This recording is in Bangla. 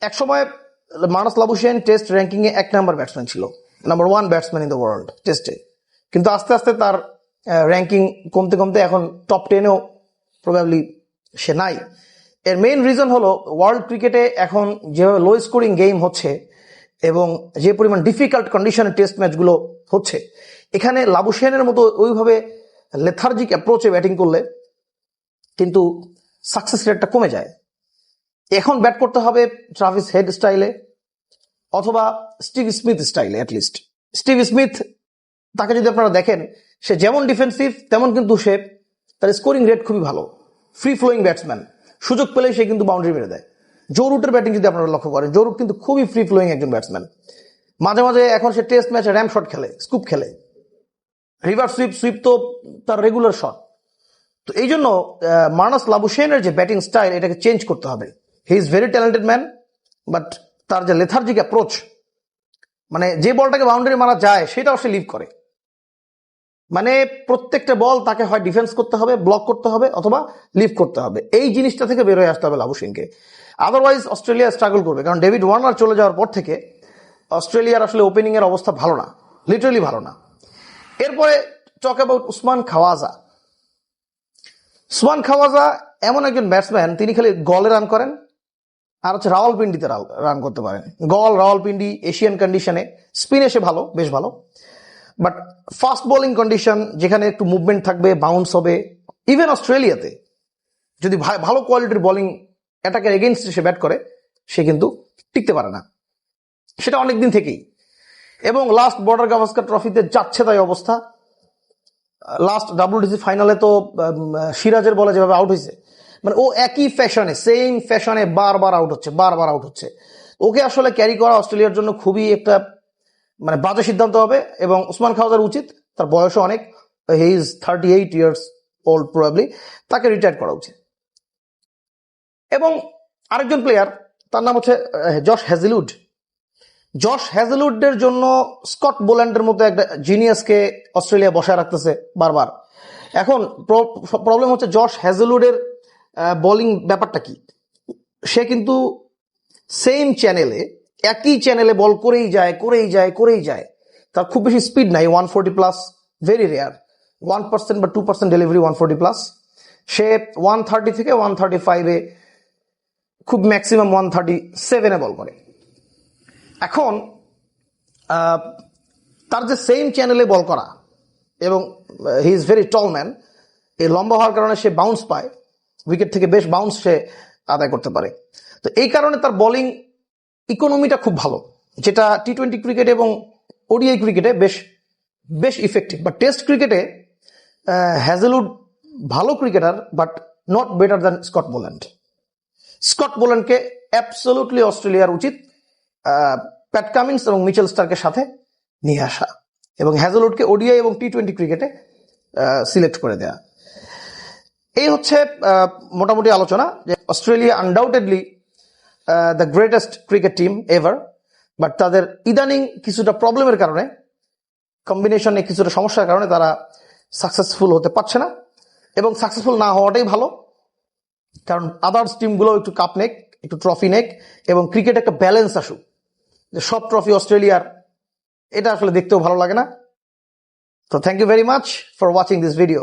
একসময় মানস লাবুশেন টেস্ট র্যাঙ্কিং এ 1 নাম্বার ব্যাটসম্যান ছিল, number 1 batsman in the world টেস্টে, কিন্তু আস্তে আস্তে তার র্যাঙ্কিং কমতে কমতে এখন টপ 10-এও প্রবাবলি সে নাই। এর মেইন রিজন হলো ওয়ার্ল্ড ক্রিকেটে এখন যেভাবে লো স্কোরিং গেম হচ্ছে এবং যে পরিমাণ ডিফিকাল্ট কন্ডিশনে টেস্ট ম্যাচগুলো হচ্ছে, এখানে লাবুশেনের মতো ওইভাবে লেথার্জিক অ্যাপ্রোচে ব্যাটিং করলে কিন্তু সাকসেস রেটটা কমে যায়। এখন ব্যাট করতে হবে ট্রাভিস হেড স্টাইলে অথবা স্টিভ স্মিথ স্টাইলে। অ্যাটলিস্ট স্টিভ স্মিথ, তাকে যদি আপনারা দেখেন, সে যেমন ডিফেন্সিভ তেমন কিন্তু সে তার স্কোরিং রেট খুবই ভালো, ফ্রি ফ্লোয়িং ব্যাটসম্যান, সুযোগ পেলে সে কিন্তু বাউন্ডারি মেরে দেয়। জো রুটের ব্যাটিং যদি আপনারা লক্ষ্য করেন, জো রুট কিন্তু খুবই ফ্রি ফ্লোয়িং একজন ব্যাটসম্যান। মাঝে মাঝে এখন সে টেস্ট ম্যাচে র্যাম শট খেলে, স্কুপ খেলে, রিভার্স সুইপ তো তার রেগুলার শট। তো এই জন্য মানস লাবুশেনের যে ব্যাটিং স্টাইল, এটাকে চেঞ্জ করতে হবে। He is very talented man, but তার যে লেথার্জিক অ্যাপ্রোচ, মানে যে বলটাকে বাউন্ডারি মারা যায় সেটাও সে লিভ করে, মানে প্রত্যেকটা বল তাকে হয় ডিফেন্স করতে হবে, ব্লক করতে হবে অথবা লিভ করতে হবে। এই জিনিসটা থেকে বের হয়ে আসতে হবে লাবুশেনকে, আদারওয়াইজ অস্ট্রেলিয়া স্ট্রাগল করবে। কারণ ডেভিড ওয়ার্নার চলে যাওয়ার পর থেকে অস্ট্রেলিয়ার আসলে ওপেনিং এর অবস্থা ভালো না, লিটারালি ভালো না। এরপরে টক অ্যাবাউট উসমান খাওয়াজা। উসমান খাওয়াজা এমন একজন ব্যাটসম্যান, তিনি খালি গলে রান করেন আর হচ্ছে রাওয়ালপিন্ডিতে রান করতে পারেন। গল, রাওয়ালপিন্ডি, এশিয়ান কন্ডিশনে স্পিনে সে ভালো, বেশ ভালো, বাট ফাস্ট বোলিং কন্ডিশন যেখানে একটু মুভমেন্ট থাকবে, বাউন্স হবে, ইভেন অস্ট্রেলিয়াতে যদি ভালো কোয়ালিটির বোলিং অ্যাটাকের এগেইনস্টে সে ব্যাট করে, সে কিন্তু টিকতে পারে না, সেটা অনেকদিন থেকেই। এবং লাস্ট বর্ডার গাভাস্কার ট্রফিতে যাচ্ছে তাই অবস্থা। লাস্ট WTC ফাইনালে তো সিরাজের বলে যেভাবে আউট হয়েছে, মানে ও একই ফ্যাশনে, সেম ফ্যাশনে বারবার আউট হচ্ছে। ওকে আসলে ক্যারি করা অস্ট্রেলিয়ার জন্য খুবই একটা মানে বাজে সিদ্ধান্ত হবে। এবং উসমান খাওয়াজার উচিত, তার বয়সও অনেক, he is 38 years old probably, তাকে রিটায়ার করা উচিত। এবং আরেকজন প্লেয়ার, তার নাম হচ্ছে জশ হ্যাজেলউড। জশ হ্যাজেলউডের জন্য স্কট বোল্যান্ডের মতো একটা জিনিয়াসকে অস্ট্রেলিয়া বসায় রাখতেছে বারবার। এখন প্রবলেম হচ্ছে জশ হ্যাজেলউডের বোলিং ব্যাপারটা কি, সে কিন্তু সেম চ্যানেলে, একই চ্যানেলে বল করেই যায়। তার খুব বেশি স্পিড নাই, 140 প্লাস, ভেরি রেয়ার, 1% বা 2% ডেলিভারি 140 প্লাস। সে 130 থেকে 135-এ, খুব ম্যাক্সিমাম 137-এ বল করে। এখন তার যে সেম চ্যানেলে বল করা, এবং he is very tall man, এই লম্বা হওয়ার কারণে সে বাউন্স পায়, উইকেট থেকে বেশ বাউন্স সে আদায় করতে পারে। তো এই কারণে তার বোলিং ইকোনমিটা খুব ভালো, যেটা টি-20 ক্রিকেট এবং ওডিআই ক্রিকেটে বেশ ইফেক্টিভ। বাট টেস্ট ক্রিকেটে হ্যাজেলউড ভালো cricketer, but not better than Scott Boland. Scott বোল্যান্ডকে অ্যাবসলিউটলি অস্ট্রেলিয়ার উচিত প্যাট কামিন্স এবং মিচেল স্টার্কের সাথে নিয়ে আসা, এবং হ্যাজেলউডকে ওডিআই এবং টি-20 ক্রিকেটে সিলেক্ট করে দেয়া। এই হচ্ছে মোটামুটি আলোচনা, যে Australia undoubtedly the greatest cricket team ever, but তাদের ইদানিং কিছুটা প্রবলেমের কারণে, কম্বিনেশনে কিছুটা সমস্যার কারণে তারা সাকসেসফুল হতে পারছে না। এবং সাকসেসফুল না হওয়াটাই ভালো, কারণ আদার্স টিমগুলো একটু কাপ নেক, একটু ট্রফি নেক, এবং ক্রিকেট একটা ব্যালেন্স আসুক, যে সব ট্রফি অস্ট্রেলিয়ার, এটা আসলে দেখতেও ভালো লাগে না। তো thank you very much for watching this video.